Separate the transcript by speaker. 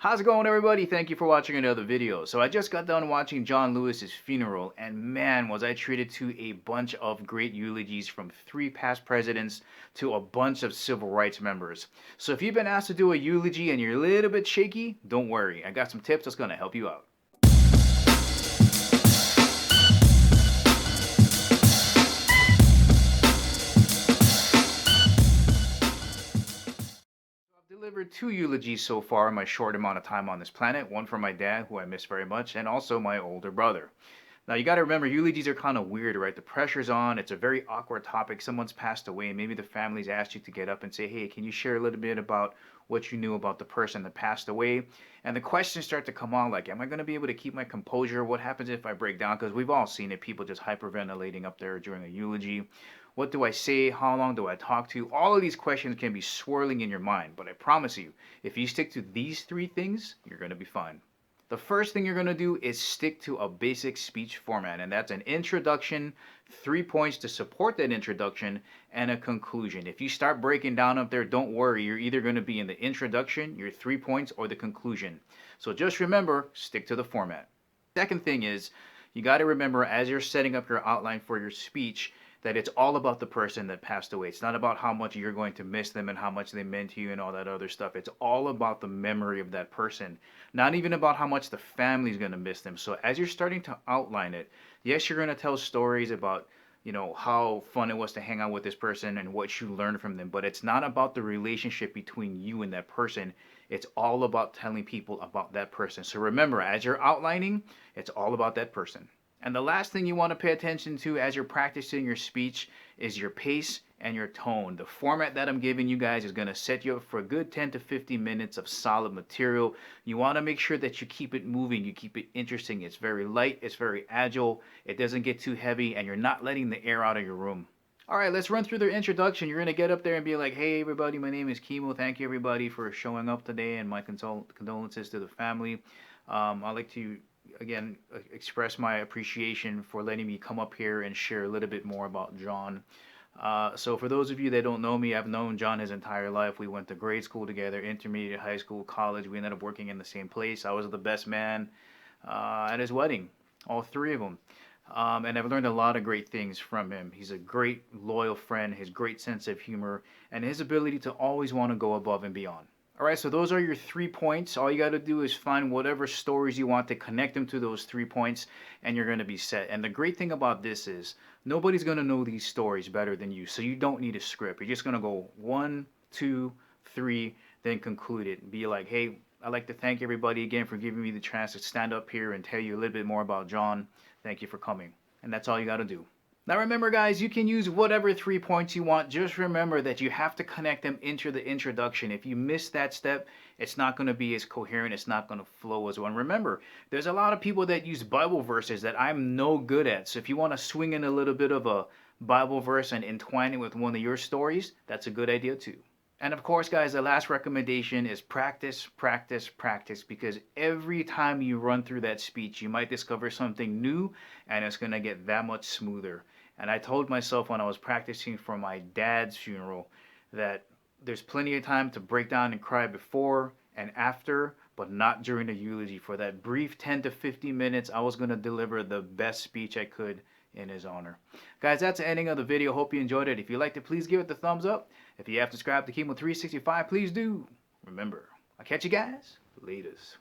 Speaker 1: How's it going, everybody? Thank you for watching another video. So I just got done watching John Lewis's funeral, and man, was I treated to a bunch of great eulogies from 3 past presidents to a bunch of civil rights members. So if you've been asked to do a eulogy and you're a little bit shaky, don't worry. I got some tips that's gonna help you out. Delivered 2 eulogies so far in my short amount of time on this planet. One for my dad, who I miss very much, and also my older brother. Now you got to remember, eulogies are kind of weird, right? The pressure's on. It's a very awkward topic. Someone's passed away, and maybe the family's asked you to get up and say, "Hey, can you share a little bit about what you knew about the person that passed away?" And the questions start to come on, like, "Am I going to be able to keep my composure? What happens if I break down?" Because we've all seen it, people just hyperventilating up there during a eulogy. What do I say? How long do I talk to? All of these questions can be swirling in your mind, but I promise you, if you stick to these 3 things, you're going to be fine. The first thing you're going to do is stick to a basic speech format, and that's an introduction, 3 points to support that introduction, and a conclusion. If you start breaking down up there, don't worry, you're either going to be in the introduction, your 3 points, or the conclusion. So just remember, stick to the format. Second thing is, you got to remember as you're setting up your outline for your speech that it's all about the person that passed away. It's not about how much you're going to miss them and how much they meant to you and all that other stuff. It's all about the memory of that person, not even about how much the family's going to miss them. So as you're starting to outline it, yes, you're going to tell stories about, how fun it was to hang out with this person and what you learned from them, but it's not about the relationship between you and that person. It's all about telling people about that person. So remember, as you're outlining, it's all about that person. And the last thing you want to pay attention to as you're practicing your speech is your pace and your tone. The format that I'm giving you guys is going to set you up for a good 10 to 15 minutes of solid material. You want to make sure that you keep it moving, you keep it interesting. It's very light, it's very agile, it doesn't get too heavy, and you're not letting the air out of your room. All right, let's run through their introduction. You're going to get up there and be like, "Hey, everybody, my name is Kimo. Thank you, everybody, for showing up today, and my condolences to the family. I'd like to again express my appreciation for letting me come up here and share a little bit more about John." So for those of you that don't know me, I've known John his entire life. We went to grade school together, intermediate, high school, college. We ended up working in the same place. I was the best man at his wedding, all 3 of them. And I've learned a lot of great things from him. He's a great, loyal friend, his great sense of humor, and his ability to always want to go above and beyond. All right, so those are your 3 points. All you got to do is find whatever stories you want to connect them to those 3 points, and you're going to be set. And the great thing about this is nobody's going to know these stories better than you, so you don't need a script. You're just going to go 1, 2, 3, then conclude it. Be like, "Hey, I'd like to thank everybody again for giving me the chance to stand up here and tell you a little bit more about John. Thank you for coming." And that's all you got to do. Now remember, guys, you can use whatever 3 points you want. Just remember that you have to connect them into the introduction. If you miss that step, it's not going to be as coherent. It's not going to flow as well. And remember, there's a lot of people that use Bible verses that I'm no good at. So if you want to swing in a little bit of a Bible verse and entwine it with one of your stories, that's a good idea too. And of course, guys, the last recommendation is practice, practice, practice, because every time you run through that speech, you might discover something new, and it's going to get that much smoother. And I told myself when I was practicing for my dad's funeral that there's plenty of time to break down and cry before and after, but not during the eulogy. For that brief 10 to 15 minutes, I was going to deliver the best speech I could in his honor. Guys, that's the ending of the video. Hope you enjoyed it. If you liked it, please give it the thumbs up. If you have subscribed to Kimo 365, please do. Remember, I'll catch you guys. Laters.